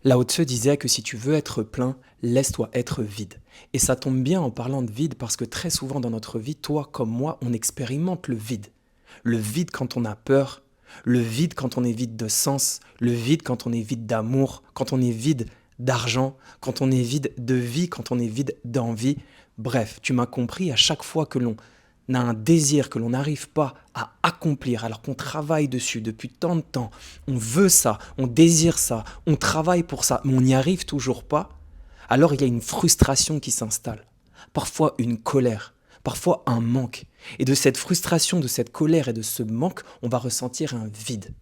Lao Tse disait que si tu veux être plein, laisse-toi être vide. Et ça tombe bien en parlant de vide parce que très souvent dans notre vie, toi comme moi, on expérimente le vide. Le vide quand on a peur, le vide quand on est vide de sens, le vide quand on est vide d'amour, quand on est vide d'argent, quand on est vide de vie, quand on est vide d'envie. Bref, tu m'as compris, à chaque fois que l'on a un désir que l'on n'arrive pas à accomplir alors qu'on travaille dessus depuis tant de temps, on veut ça, on désire ça, on travaille pour ça, mais on n'y arrive toujours pas, alors il y a une frustration qui s'installe, parfois une colère, parfois un manque. Et de cette frustration, de cette colère et de ce manque, on va ressentir un vide.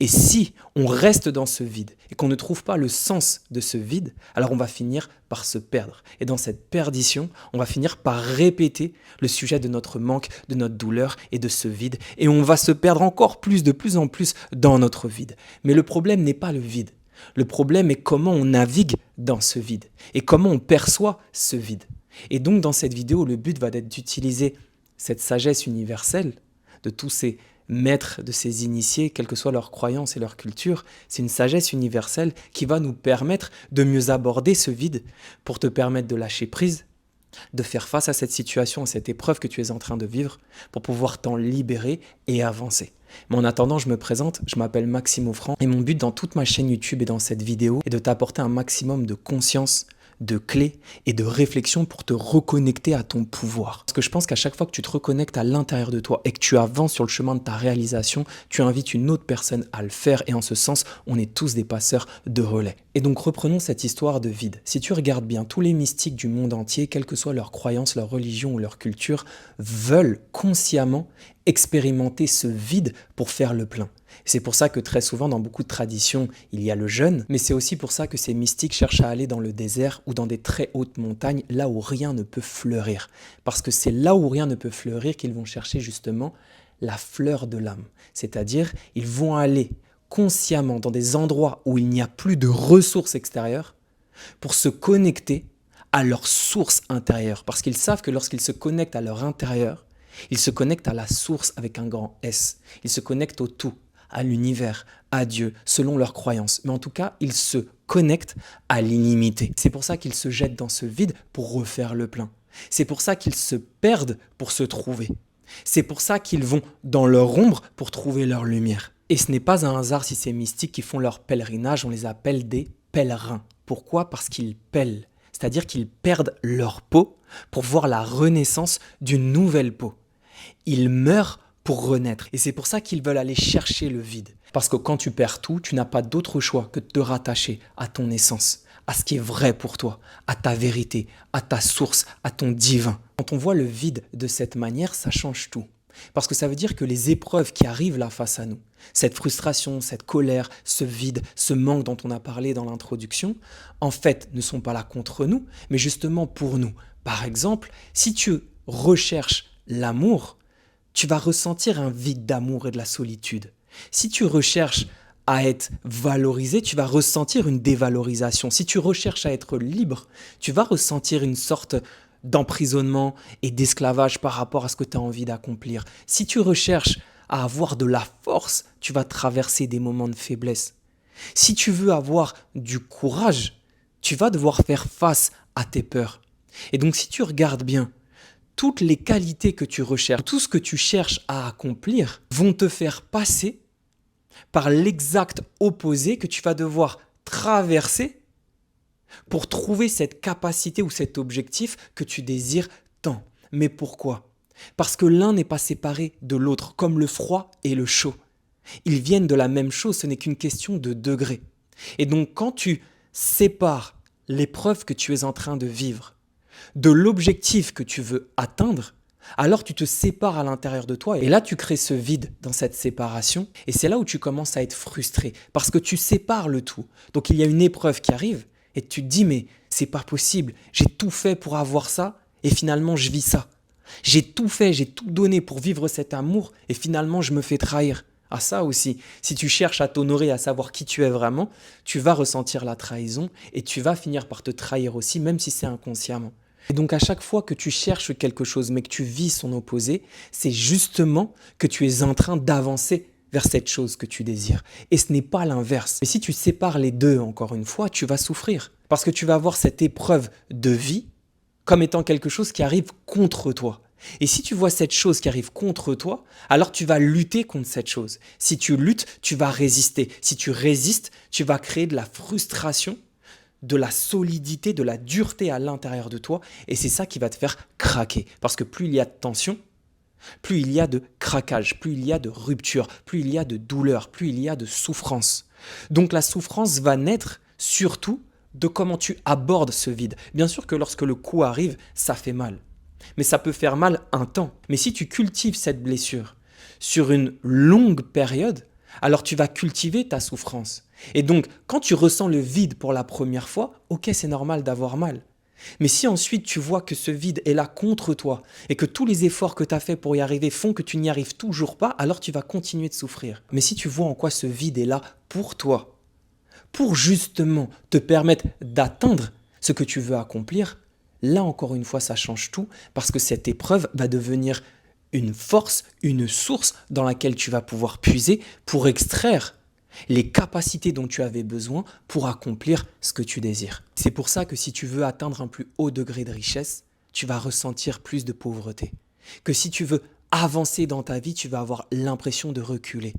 Et si on reste dans ce vide et qu'on ne trouve pas le sens de ce vide, alors on va finir par se perdre. Et dans cette perdition, on va finir par répéter le sujet de notre manque, de notre douleur et de ce vide. Et on va se perdre encore plus, de plus en plus dans notre vide. Mais le problème n'est pas le vide. Le problème est comment on navigue dans ce vide et comment on perçoit ce vide. Et donc dans cette vidéo, le but va être d'utiliser cette sagesse universelle de tous ces maîtres, de ces initiés, quelles que soient leurs croyances et leur culture. C'est une sagesse universelle qui va nous permettre de mieux aborder ce vide pour te permettre de lâcher prise, de faire face à cette situation, à cette épreuve que tu es en train de vivre, pour pouvoir t'en libérer et avancer. Mais en attendant, je me présente, je m'appelle Maxime Offrand et mon but dans toute ma chaîne YouTube et dans cette vidéo est de t'apporter un maximum de conscience, de clés et de réflexions pour te reconnecter à ton pouvoir. Parce que je pense qu'à chaque fois que tu te reconnectes à l'intérieur de toi et que tu avances sur le chemin de ta réalisation, tu invites une autre personne à le faire et en ce sens, on est tous des passeurs de relais. Et donc reprenons cette histoire de vide. Si tu regardes bien, tous les mystiques du monde entier, quelles que soient leurs croyances, leur religion ou leur culture, veulent consciemment expérimenter ce vide pour faire le plein. C'est pour ça que très souvent dans beaucoup de traditions, il y a le jeûne, mais c'est aussi pour ça que ces mystiques cherchent à aller dans le désert ou dans des très hautes montagnes, là où rien ne peut fleurir. Parce que c'est là où rien ne peut fleurir qu'ils vont chercher justement la fleur de l'âme. C'est-à-dire, ils vont aller consciemment dans des endroits où il n'y a plus de ressources extérieures pour se connecter à leur source intérieure. Parce qu'ils savent que lorsqu'ils se connectent à leur intérieur, ils se connectent à la source avec un grand S. Ils se connectent au tout, à l'univers, à Dieu, selon leurs croyances. Mais en tout cas, ils se connectent à l'illimité. C'est pour ça qu'ils se jettent dans ce vide pour refaire le plein. C'est pour ça qu'ils se perdent pour se trouver. C'est pour ça qu'ils vont dans leur ombre pour trouver leur lumière. Et ce n'est pas un hasard si ces mystiques qui font leur pèlerinage, on les appelle des pèlerins. Pourquoi? Parce qu'ils pèlent. C'est-à-dire qu'ils perdent leur peau pour voir la renaissance d'une nouvelle peau. Ils meurent pour renaître. Et c'est pour ça qu'ils veulent aller chercher le vide. Parce que quand tu perds tout, tu n'as pas d'autre choix que de te rattacher à ton essence, à ce qui est vrai pour toi, à ta vérité, à ta source, à ton divin. Quand on voit le vide de cette manière, ça change tout. Parce que ça veut dire que les épreuves qui arrivent là face à nous, cette frustration, cette colère, ce vide, ce manque dont on a parlé dans l'introduction, en fait, ne sont pas là contre nous, mais justement pour nous. Par exemple, si tu recherches l'amour, tu vas ressentir un vide d'amour et de la solitude. Si tu recherches à être valorisé, tu vas ressentir une dévalorisation. Si tu recherches à être libre, tu vas ressentir une sorte d'emprisonnement et d'esclavage par rapport à ce que tu as envie d'accomplir. Si tu recherches à avoir de la force, tu vas traverser des moments de faiblesse. Si tu veux avoir du courage, tu vas devoir faire face à tes peurs. Et donc si tu regardes bien, toutes les qualités que tu recherches, tout ce que tu cherches à accomplir vont te faire passer par l'exact opposé que tu vas devoir traverser pour trouver cette capacité ou cet objectif que tu désires tant. Mais pourquoi? Parce que l'un n'est pas séparé de l'autre, comme le froid et le chaud. Ils viennent de la même chose, ce n'est qu'une question de degré. Et donc quand tu sépares l'épreuve que tu es en train de vivre de l'objectif que tu veux atteindre, alors tu te sépares à l'intérieur de toi et là tu crées ce vide dans cette séparation et c'est là où tu commences à être frustré parce que tu sépares le tout. Donc il y a une épreuve qui arrive et tu te dis mais c'est pas possible, j'ai tout fait pour avoir ça et finalement je vis ça. J'ai tout fait, j'ai tout donné pour vivre cet amour et finalement je me fais trahir. Ah ça aussi, si tu cherches à t'honorer, à savoir qui tu es vraiment, tu vas ressentir la trahison et tu vas finir par te trahir aussi même si c'est inconsciemment. Et donc à chaque fois que tu cherches quelque chose mais que tu vis son opposé, c'est justement que tu es en train d'avancer vers cette chose que tu désires. Et ce n'est pas l'inverse. Mais si tu sépares les deux, encore une fois, tu vas souffrir. Parce que tu vas voir cette épreuve de vie comme étant quelque chose qui arrive contre toi. Et si tu vois cette chose qui arrive contre toi, alors tu vas lutter contre cette chose. Si tu luttes, tu vas résister. Si tu résistes, tu vas créer de la frustration, de la solidité, de la dureté à l'intérieur de toi. Et c'est ça qui va te faire craquer. Parce que plus il y a de tension, plus il y a de craquage, plus il y a de rupture, plus il y a de douleur, plus il y a de souffrance. Donc la souffrance va naître surtout de comment tu abordes ce vide. Bien sûr que lorsque le coup arrive, ça fait mal. Mais ça peut faire mal un temps. Mais si tu cultives cette blessure sur une longue période, alors tu vas cultiver ta souffrance. Et donc, quand tu ressens le vide pour la première fois, ok, c'est normal d'avoir mal. Mais si ensuite tu vois que ce vide est là contre toi et que tous les efforts que tu as faits pour y arriver font que tu n'y arrives toujours pas, alors tu vas continuer de souffrir. Mais si tu vois en quoi ce vide est là pour toi, pour justement te permettre d'atteindre ce que tu veux accomplir, là encore une fois ça change tout parce que cette épreuve va devenir une force, une source dans laquelle tu vas pouvoir puiser pour extraire les capacités dont tu avais besoin pour accomplir ce que tu désires. C'est pour ça que si tu veux atteindre un plus haut degré de richesse, tu vas ressentir plus de pauvreté. Que si tu veux avancer dans ta vie, tu vas avoir l'impression de reculer.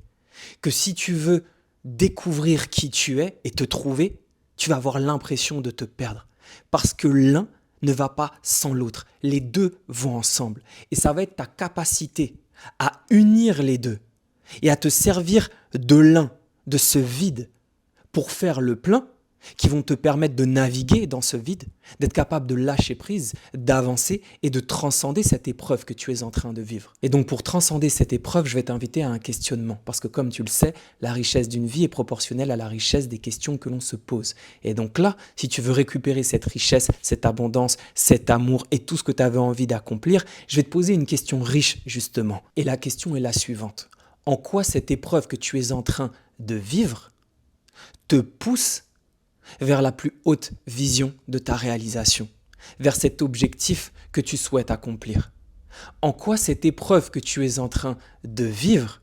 Que si tu veux découvrir qui tu es et te trouver, tu vas avoir l'impression de te perdre. Parce que l'un ne va pas sans l'autre. Les deux vont ensemble. Et ça va être ta capacité à unir les deux et à te servir de l'un, de ce vide, pour faire le plein, qui vont te permettre de naviguer dans ce vide, d'être capable de lâcher prise, d'avancer et de transcender cette épreuve que tu es en train de vivre. Et donc pour transcender cette épreuve, je vais t'inviter à un questionnement. Parce que comme tu le sais, la richesse d'une vie est proportionnelle à la richesse des questions que l'on se pose. Et donc là, si tu veux récupérer cette richesse, cette abondance, cet amour et tout ce que tu avais envie d'accomplir, je vais te poser une question riche justement. Et la question est la suivante. En quoi cette épreuve que tu es en train de vivre te pousse vers la plus haute vision de ta réalisation, vers cet objectif que tu souhaites accomplir? En quoi cette épreuve que tu es en train de vivre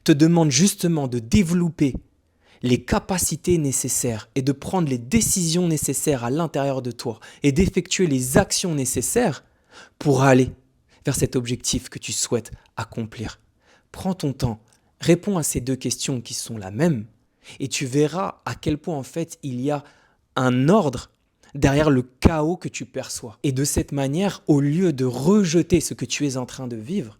te demande justement de développer les capacités nécessaires et de prendre les décisions nécessaires à l'intérieur de toi et d'effectuer les actions nécessaires pour aller vers cet objectif que tu souhaites accomplir? Prends ton temps, réponds à ces deux questions qui sont la même et tu verras à quel point en fait il y a un ordre derrière le chaos que tu perçois. Et de cette manière, au lieu de rejeter ce que tu es en train de vivre,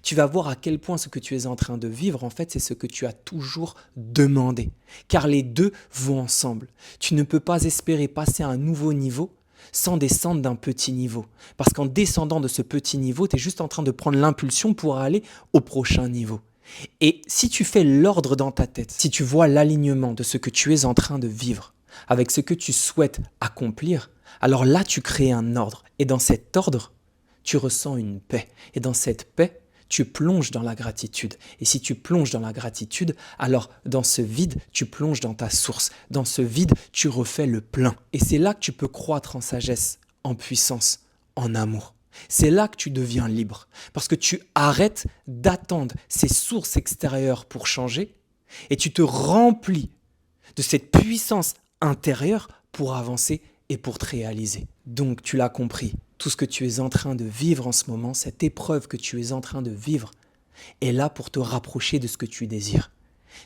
tu vas voir à quel point ce que tu es en train de vivre, en fait, c'est ce que tu as toujours demandé. Car les deux vont ensemble. Tu ne peux pas espérer passer à un nouveau niveau sans descendre d'un petit niveau. Parce qu'en descendant de ce petit niveau, tu es juste en train de prendre l'impulsion pour aller au prochain niveau. Et si tu fais l'ordre dans ta tête, si tu vois l'alignement de ce que tu es en train de vivre avec ce que tu souhaites accomplir, alors là tu crées un ordre. Et dans cet ordre, tu ressens une paix. Et dans cette paix, tu plonges dans la gratitude. Et si tu plonges dans la gratitude, alors dans ce vide, tu plonges dans ta source. Dans ce vide, tu refais le plein. Et c'est là que tu peux croître en sagesse, en puissance, en amour. C'est là que tu deviens libre, parce que tu arrêtes d'attendre ces sources extérieures pour changer et tu te remplis de cette puissance intérieure pour avancer et pour te réaliser. Donc tu l'as compris, tout ce que tu es en train de vivre en ce moment, cette épreuve que tu es en train de vivre, est là pour te rapprocher de ce que tu désires.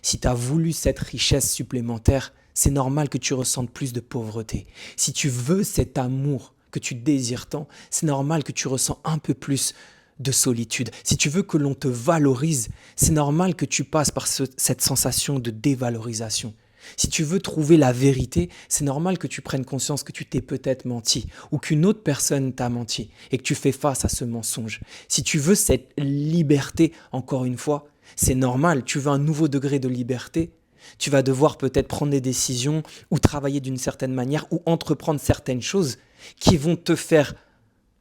Si tu as voulu cette richesse supplémentaire, c'est normal que tu ressentes plus de pauvreté. Si tu veux cet amour que tu désires tant, c'est normal que tu ressens un peu plus de solitude. Si tu veux que l'on te valorise, c'est normal que tu passes par cette sensation de dévalorisation. Si tu veux trouver la vérité, c'est normal que tu prennes conscience que tu t'es peut-être menti ou qu'une autre personne t'a menti et que tu fais face à ce mensonge. Si tu veux cette liberté, encore une fois, c'est normal, tu veux un nouveau degré de liberté, tu vas devoir peut-être prendre des décisions ou travailler d'une certaine manière ou entreprendre certaines choses qui vont te faire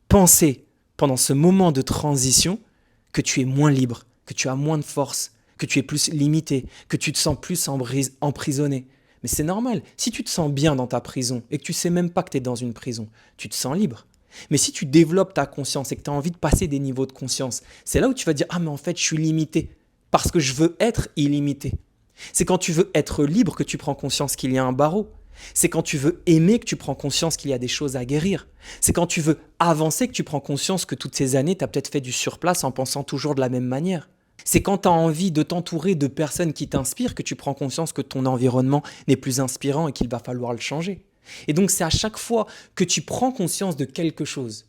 penser pendant ce moment de transition que tu es moins libre, que tu as moins de force, que tu es plus limité, que tu te sens plus emprisonné. Mais c'est normal, si tu te sens bien dans ta prison et que tu sais même pas que tu es dans une prison, tu te sens libre. Mais si tu développes ta conscience et que tu as envie de passer des niveaux de conscience, c'est là où tu vas dire « Ah mais en fait je suis limité ». parce que je veux être illimité. C'est quand tu veux être libre que tu prends conscience qu'il y a un barreau. C'est quand tu veux aimer que tu prends conscience qu'il y a des choses à guérir. C'est quand tu veux avancer que tu prends conscience que toutes ces années, tu as peut-être fait du surplace en pensant toujours de la même manière. C'est quand tu as envie de t'entourer de personnes qui t'inspirent que tu prends conscience que ton environnement n'est plus inspirant et qu'il va falloir le changer. Et donc c'est à chaque fois que tu prends conscience de quelque chose,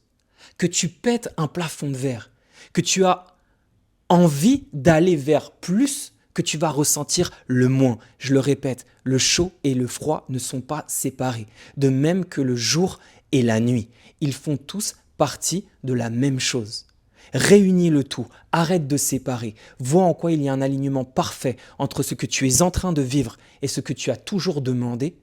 que tu pètes un plafond de verre, que tu as envie d'aller vers plus, que tu vas ressentir le moins. Je le répète, le chaud et le froid ne sont pas séparés, de même que le jour et la nuit. Ils font tous partie de la même chose. Réunis le tout, arrête de séparer, vois en quoi il y a un alignement parfait entre ce que tu es en train de vivre et ce que tu as toujours demandé.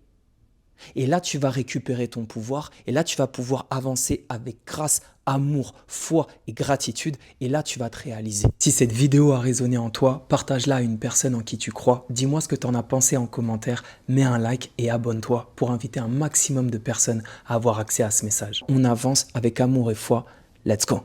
Et là, tu vas récupérer ton pouvoir et là, tu vas pouvoir avancer avec grâce, amour, foi et gratitude. Et là, tu vas te réaliser. Si cette vidéo a résonné en toi, partage-la à une personne en qui tu crois. Dis-moi ce que tu en as pensé en commentaire, mets un like et abonne-toi pour inviter un maximum de personnes à avoir accès à ce message. On avance avec amour et foi. Let's go!